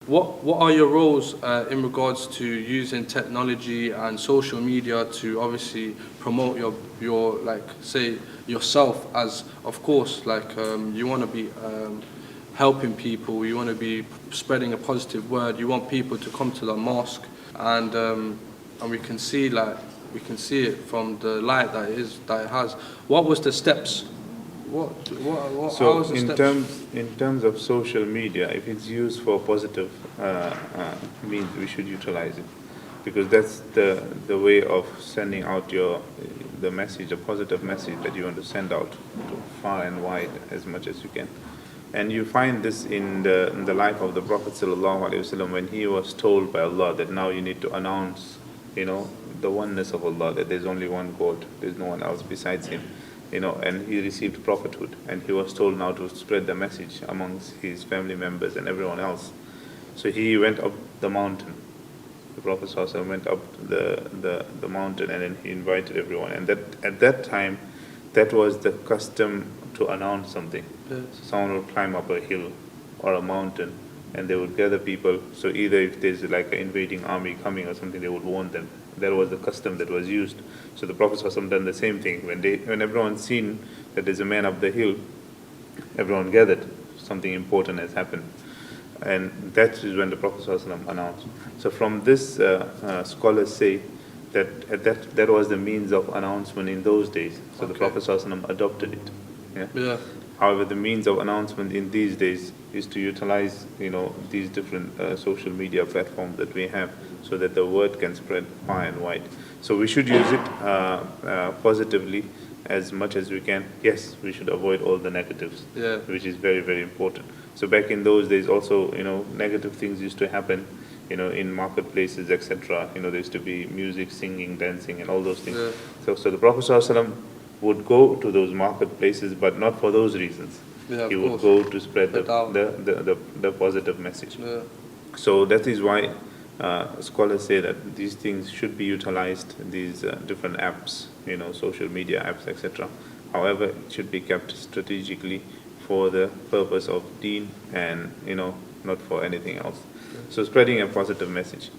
what are your roles in regards to using technology and social media to obviously promote your like say yourself as of course like you want to be helping people, you want to be spreading a positive word, you want people to come to the mosque and we can see it from the light that it has. What was the steps? How So was the in steps? terms of social media, if it's used for positive means, we should utilize it, because that's the way of sending out the message, a positive message that you want to send out to far and wide as much as you can. And you find this in the life of the Prophet ﷺ, when he was told by Allah that now you need to announce, the oneness of Allah, that there's only one God, there's no one else besides him. And he received prophethood, and he was told now to spread the message amongst his family members and everyone else. So he went up the mountain. The Prophet ﷺ went up the mountain, and then he invited everyone. And that at that time, that was the custom to announce something. Yes. So someone would climb up a hill or a mountain, and they would gather people. So either if there's like an invading army coming or something, they would warn them. That was the custom that was used. So the Prophet ﷺ done the same thing. When everyone seen that there's a man up the hill, everyone gathered. Something important has happened. And that is when the Prophet ﷺ announced. So from this, scholars say that was the means of announcement in those days. So the Prophet ﷺ adopted it. Yeah. However, the means of announcement in these days is to utilize, these different social media platforms that we have, so that the word can spread far and wide. So we should use it positively as much as we can. Yes, we should avoid all the negatives, which is very, very important. So back in those days also, negative things used to happen, in marketplaces, etc. There used to be music, singing, dancing, and all those things. Yeah. So the Prophet ﷺ would go to those marketplaces, but not for those reasons. Yeah, he of would course. go to spread the positive message. Yeah. So that is why scholars say that these things should be utilized, these different apps, social media apps, etc. However, it should be kept strategically for the purpose of deen and, not for anything else. So spreading a positive message.